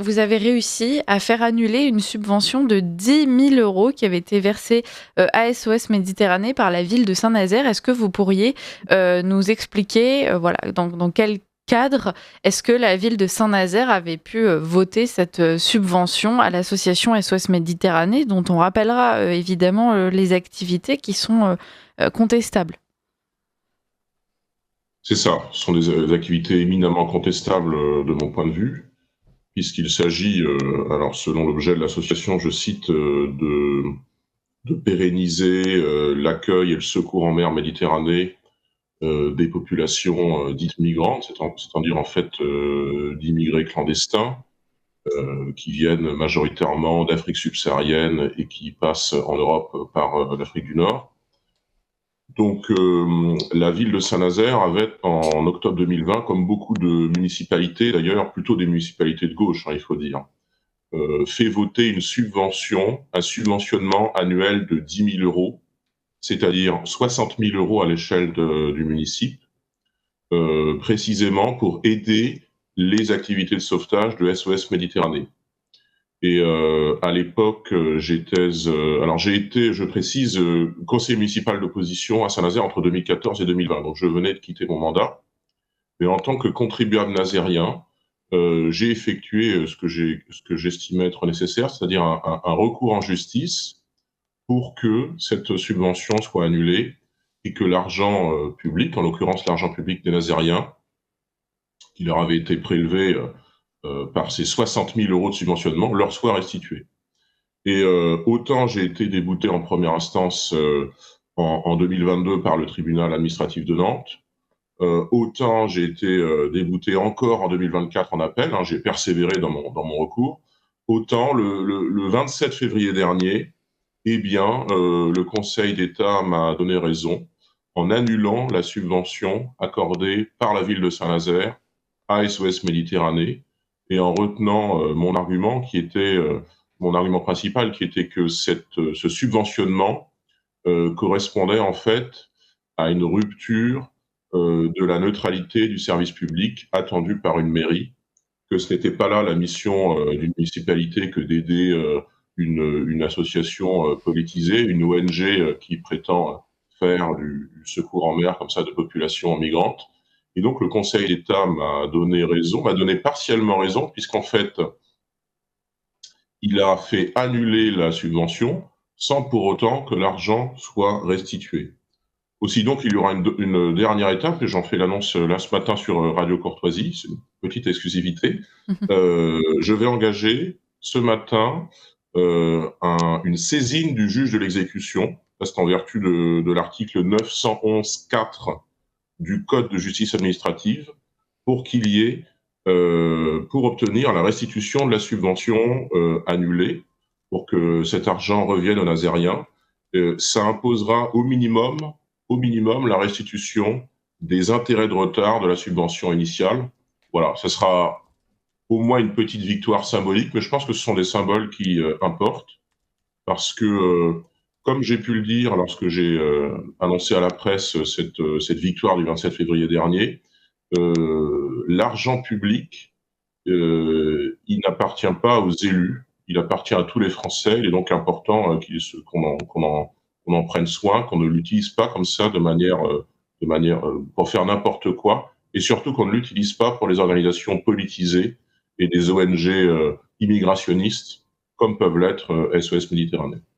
Vous avez réussi à faire annuler une subvention de 10 000 € qui avait été versée, à SOS Méditerranée par la ville de Saint-Nazaire. Est-ce que vous pourriez, nous expliquer, voilà, dans quel cadre est-ce que la ville de Saint-Nazaire avait pu, voter cette, subvention à l'association SOS Méditerranée, dont on rappellera, évidemment, les activités qui sont, contestables? C'est ça, ce sont des activités éminemment contestables de mon point de vue, puisqu'il s'agit, alors selon l'objet de l'association, je cite, de pérenniser l'accueil et le secours en mer Méditerranée des populations dites migrantes, c'est-à-dire en fait d'immigrés clandestins qui viennent majoritairement d'Afrique subsaharienne et qui passent en Europe par l'Afrique du Nord. Donc, la ville de Saint-Nazaire avait, en octobre 2020, comme beaucoup de municipalités, d'ailleurs, plutôt des municipalités de gauche, hein, il faut dire, fait voter une subvention, un subventionnement annuel de 10 000 €, c'est-à-dire 60 000 € à l'échelle du municipio, précisément pour aider les activités de sauvetage de SOS Méditerranée. Et à l'époque, j'ai été, je précise, conseiller municipal d'opposition à Saint-Nazaire entre 2014 et 2020. Donc je venais de quitter mon mandat. Mais en tant que contribuable nazérien, j'ai effectué ce que j'estimais être nécessaire, c'est-à-dire un recours en justice pour que cette subvention soit annulée et que l'argent public, en l'occurrence l'argent public des Nazériens, qui leur avait été prélevé par ces 60 000 € de subventionnement, leur soit restitué. Et autant j'ai été débouté en première instance en 2022 par le tribunal administratif de Nantes, autant j'ai été débouté encore en 2024 en appel, hein, j'ai persévéré dans mon recours, autant le 27 février dernier, eh bien, le Conseil d'État m'a donné raison en annulant la subvention accordée par la ville de Saint-Nazaire à SOS Méditerranée et en retenant mon argument principal, qui était que ce subventionnement correspondait en fait à une rupture de la neutralité du service public attendu par une mairie, que ce n'était pas là la mission d'une municipalité que d'aider une association politisée, une ONG qui prétend faire du secours en mer comme ça de populations migrantes. Et donc le Conseil d'État m'a donné raison, m'a donné partiellement raison, puisqu'en fait, il a fait annuler la subvention sans pour autant que l'argent soit restitué. Aussi, donc, il y aura une dernière étape, et j'en fais l'annonce là ce matin sur Radio Courtoisie, c'est une petite exclusivité. Je vais engager ce matin une saisine du juge de l'exécution, parce qu'en vertu de l'article 911-4 du Code de justice administrative, pour qu'il y ait, pour obtenir la restitution de la subvention annulée, pour que cet argent revienne aux Nazériens. Ça imposera au minimum la restitution des intérêts de retard de la subvention initiale. Voilà, ce sera au moins une petite victoire symbolique, mais je pense que ce sont des symboles qui importent, parce que, comme j'ai pu le dire lorsque j'ai annoncé à la presse cette victoire du 27 février dernier, l'argent public, il n'appartient pas aux élus, il appartient à tous les Français. Il est donc important qu'on en prenne soin, qu'on ne l'utilise pas comme ça de manière pour faire n'importe quoi, et surtout qu'on ne l'utilise pas pour les organisations politisées et des ONG immigrationnistes, comme peuvent l'être SOS Méditerranée.